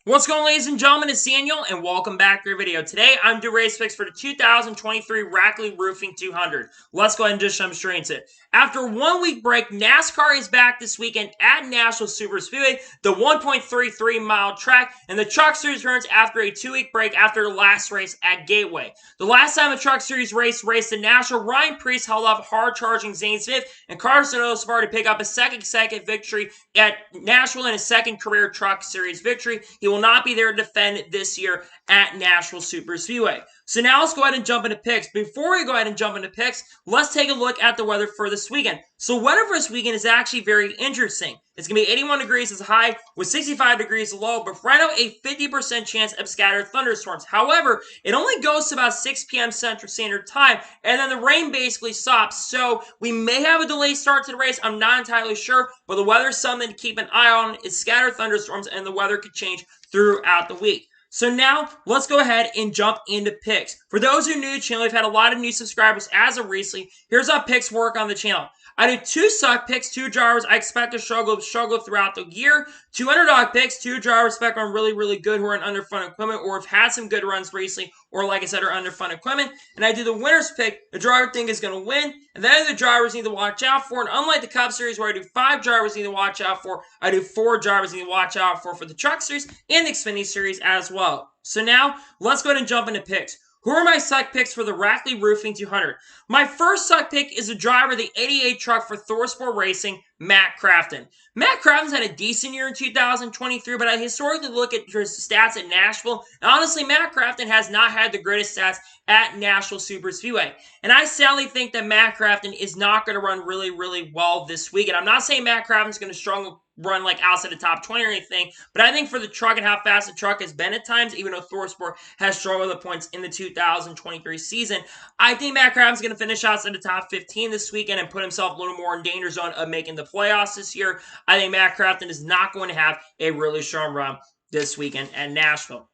What's going on, ladies and gentlemen? It's Daniel, and welcome back to your video. Today, I'm doing race picks for the 2023 Rackley Roofing 200. Let's go ahead and just jump straight into it. After a one-week break, NASCAR is back this weekend at Nashville Superspeedway, the 1.33-mile track, and the Truck Series returns after a two-week break after the last race at Gateway. The last time the Truck Series raced in Nashville, Ryan Preece held off hard-charging Zane Smith and Carson Osbar to pick up a second victory at Nashville and his second career Truck Series victory. He will not be there to defend this year at Nashville Superspeedway. So now let's go ahead and jump into picks. Before we go ahead and jump into picks, let's take a look at the weather for this weekend. So weather for this weekend is actually very interesting. It's going to be 81 degrees as a high with 65 degrees low, but right now a 50% chance of scattered thunderstorms. However, it only goes to about 6 p.m. Central Standard Time, and then the rain basically stops. So we may have a delayed start to the race. I'm not entirely sure, but the weather is something to keep an eye on. It's scattered thunderstorms, and the weather could change throughout the week. So now, let's go ahead and jump into picks. For those who are new to the channel, we've had a lot of new subscribers as of recently. Here's how picks work on the channel. I do 2 suck picks, 2 drivers I expect to struggle throughout the year. 2 underdog picks, 2 drivers I expect are really good who are in underfund equipment or have had some good runs recently or, like I said, are underfund equipment. And I do the winner's pick, the driver I think is going to win. And then the drivers need to watch out for. And unlike the Cup Series where I do 5 drivers need to watch out for, I do 4 drivers need to watch out for the Truck Series and the Xfinity Series as well. So now, let's go ahead and jump into picks. Who are my suck picks for the Rackley Roofing 200? My first suck pick is the driver of the 88 truck for ThorSport Racing, Matt Crafton. Matt Crafton's had a decent year in 2023, but I historically look at his stats at Nashville. And honestly, Matt Crafton has not had the greatest stats at Nashville Superspeedway. And I sadly think that Matt Crafton is not going to run really well this week. And I'm not saying Matt Crafton's going to struggle run like outside the top 20 or anything, but I think for the truck and how fast the truck has been at times, even though ThorSport has struggled with the points in the 2023 season, I think Matt Crafton's going to finish outside the top 15 this weekend and put himself a little more in danger zone of making the playoffs this year. I think Matt Crafton is not going to have a really strong run this weekend at Nashville.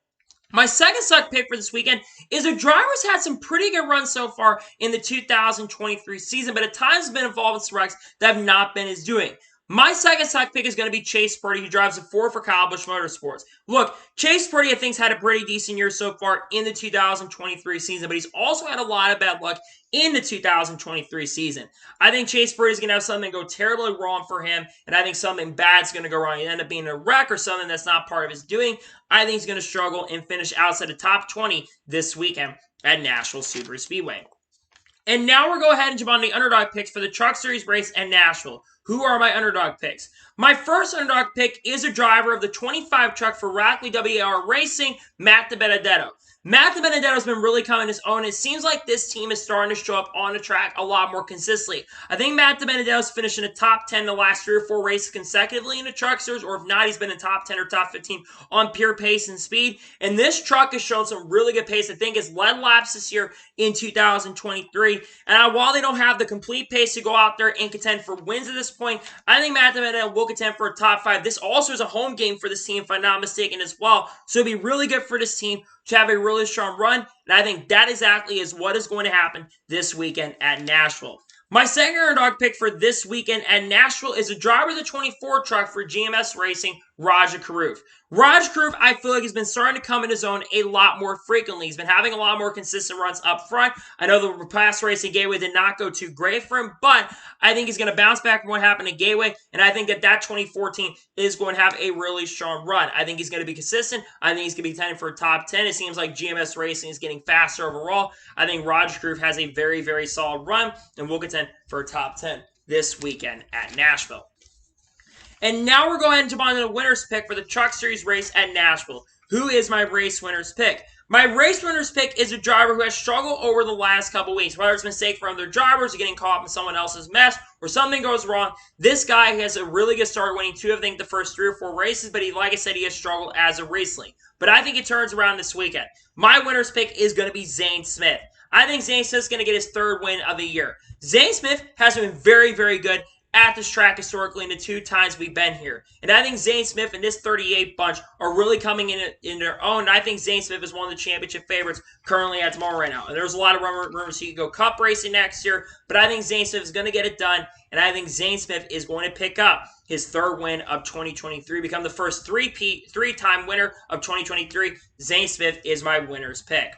My second suck pick for this weekend is a driver who's had some pretty good runs so far in the 2023 season, but at times has been involved in some wrecks that have not been his doing. My second suck pick is going to be Chase Purdy, who drives a Ford for Kyle Busch Motorsports. Look, Chase Purdy, I think, has had a pretty decent year so far in the 2023 season, but he's also had a lot of bad luck in the 2023 season. I think Chase Purdy is going to have something go terribly wrong for him, and I think something bad is going to go wrong. He end up being a wreck or something that's not part of his doing. I think he's going to struggle and finish outside the top 20 this weekend at Nashville Superspeedway. And now we're going to go ahead and jump on the underdog picks for the Truck Series race at Nashville. Who are my underdog picks? My first underdog pick is a driver of the 25 truck for Rackley WAR Racing, Matt DiBenedetto. Matt DiBenedetto has been really coming his own. It seems like this team is starting to show up on the track a lot more consistently. I think Matt DiBenedetto is finishing in the top 10 the last 3 or 4 races consecutively in the Truck Series, or if not, he's been in top 10 or top 15 on pure pace and speed. And this truck has shown some really good pace. I think it's led laps this year in 2023. And while they don't have the complete pace to go out there and contend for wins at this point, I think Matt DiBenedetto will contend for a top 5. This also is a home game for this team, if I'm not mistaken, as well. So it'd be really good for this team to have a really strong run, and I think that exactly is what is going to happen this weekend at Nashville. My second underdog pick for this weekend at Nashville is a driver of the 24 truck for GMS Racing, Rajah Caruth. Rajah Caruth, I feel like, has been starting to come in his own a lot more frequently. He's been having a lot more consistent runs up front. I know the past race at Gateway did not go too great for him, but I think he's going to bounce back from what happened at Gateway, and I think that 2014 is going to have a really strong run. I think he's going to be consistent. I think he's going to be contending for a top 10. It seems like GMS Racing is getting faster overall. I think Rajah Caruth has a very solid run, and will contend for a top 10 this weekend at Nashville. And now we're going to jump on to the winner's pick for the Truck Series race at Nashville. Who is my race winner's pick? My race winner's pick is a driver who has struggled over the last couple weeks. Whether it's a mistake from other drivers or getting caught up in someone else's mess or something goes wrong, this guy has a really good start, winning 2 of, I think, the first 3 or 4 races, but like I said, he has struggled as of recently. But I think it turns around this weekend. My winner's pick is going to be Zane Smith. I think Zane Smith is going to get his 3rd win of the year. Zane Smith has been very good at this track historically in the 2 times we've been here. And I think Zane Smith and this 38 bunch are really coming in their own. And I think Zane Smith is one of the championship favorites currently at tomorrow right now. And there's a lot of rumors he could go cup racing next year, but I think Zane Smith is going to get it done. And I think Zane Smith is going to pick up his 3rd win of 2023, become the first three-time winner of 2023. Zane Smith is my winner's pick.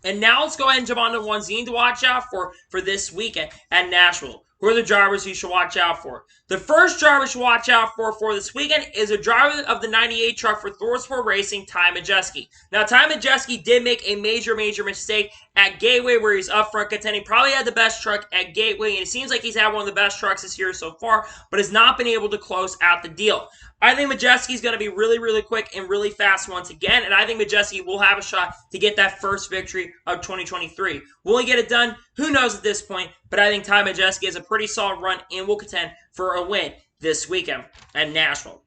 And now let's go ahead and jump on to the ones you need to watch out for this weekend at Nashville. Who are the drivers you should watch out for? The first driver you should watch out for this weekend is a driver of the 98 truck for ThorSport Racing, Ty Majeski. Now, Ty Majeski did make a major mistake at Gateway where he's up front contending. Probably had the best truck at Gateway, and it seems like he's had one of the best trucks this year so far, but has not been able to close out the deal. I think Majeski's going to be really quick and really fast once again, and I think Majeski will have a shot to get that first victory of 2023. Will he get it done? Who knows at this point, but I think Ty Majeski has a pretty solid run and will contend for a win this weekend at Nashville.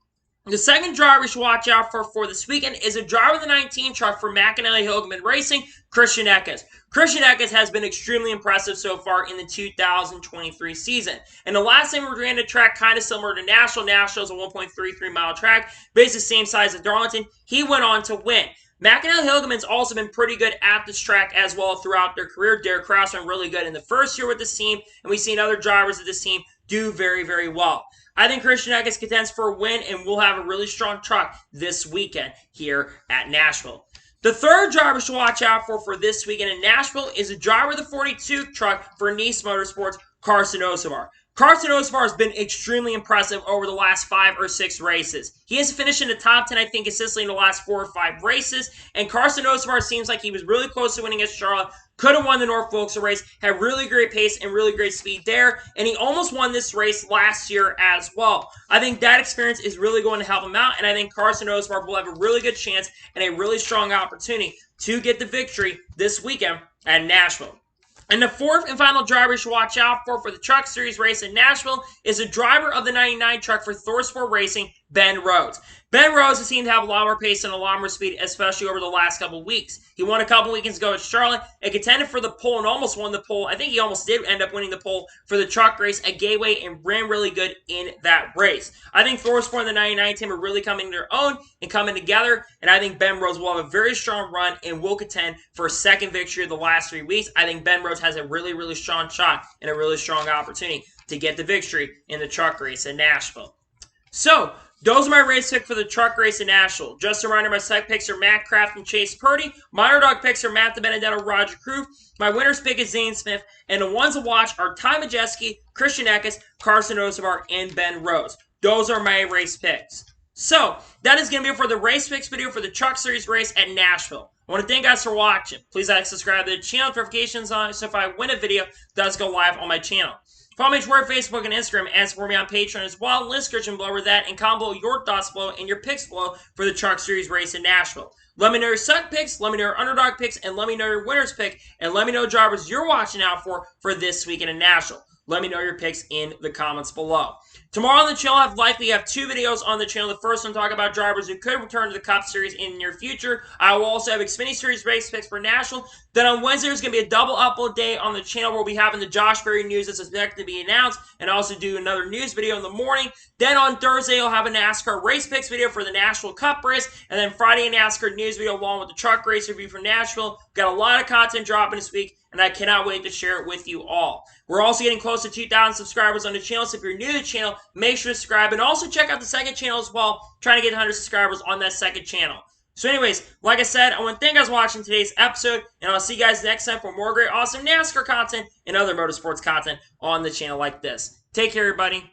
The second driver you should watch out for this weekend is a driver of the 19 truck for McAnally Hilgeman Racing, Christian Eckes. Christian Eckes has been extremely impressive so far in the 2023 season. And the last time we ran the track kind of similar to Nashville. Nashville is a 1.33 mile track, basically the same size as Darlington. He went on to win. McAnally Hilgeman's also been pretty good at this track as well throughout their career. Derek Kraus been really good in the first year with this team, and we've seen other drivers of this team do very well. I think Christian Eckes contends for a win and will have a really strong truck this weekend here at Nashville. The third driver to watch out for this weekend in Nashville is a driver of the 42 truck for Nice Motorsports, Carson Osevar. Carson Osevar has been extremely impressive over the last 5 or 6 races. He has finished in the top 10, I think, consistently in the last 4 or 5 races. And Carson Osevar seems like he was really close to winning at Charlotte. Could have won the Norfolk race. Had really great pace and really great speed there. And he almost won this race last year as well. I think that experience is really going to help him out. And I think Carson Osevar will have a really good chance and a really strong opportunity to get the victory this weekend at Nashville. And the fourth and final driver you should watch out for the Truck Series race in Nashville is a driver of the 99 truck for ThorSport Racing, Ben Rhodes. Ben Rhodes has seemed to have a lot more pace and a lot more speed, especially over the last couple weeks. He won a couple weekends ago at Charlotte and contended for the pole and almost won the pole. I think he almost did end up winning the pole for the truck race at Gateway and ran really good in that race. I think ThorSport and the 99 team are really coming to their own and coming together, and I think Ben Rhodes will have a very strong run and will contend for a second victory of the last 3 weeks. I think Ben Rhodes has a really strong shot and a really strong opportunity to get the victory in the truck race in Nashville. So, those are my race picks for the truck race in Nashville. Just a reminder, my side picks are Matt Kraft and Chase Purdy. My underdog picks are Matt DiBenedetto, Roger Crew. My winner's pick is Zane Smith. And the ones to watch are Ty Majeski, Christian Eckes, Carson Osevar, and Ben Rhodes. Those are my race picks. So, that is going to be it for the race picks video for the Truck Series race at Nashville. I want to thank you guys for watching. Please like, subscribe to the channel, notifications on so if I win a video, it does go live on my channel. Follow me on Twitter, Facebook, and Instagram, and support me on Patreon as well. Link description below with that, and comment below your thoughts below and your picks below for the Truck Series race in Nashville. Let me know your suck picks, let me know your underdog picks, and let me know your winner's pick, and let me know drivers you're watching out for this weekend in Nashville. Let me know your picks in the comments below. Tomorrow on the channel, I'll likely have 2 videos on the channel. The first one talking about drivers who could return to the Cup Series in the near future. I will also have Xfinity Series race picks for Nashville. Then on Wednesday, there's going to be a double upload day on the channel where we'll be having the Josh Berry news that's expected to be announced and also do another news video in the morning. Then on Thursday, I'll have a NASCAR race picks video for the Nashville Cup race. And then Friday, a NASCAR news video along with the truck race review for Nashville. We've got a lot of content dropping this week, and I cannot wait to share it with you all. We're also getting close to 2,000 subscribers on the channel, so if you're new to the channel, make sure to subscribe. And also check out the second channel as well, trying to get 100 subscribers on that second channel. So anyways, like I said, I want to thank you guys for watching today's episode, and I'll see you guys next time for more great, awesome NASCAR content and other motorsports content on the channel like this. Take care, everybody.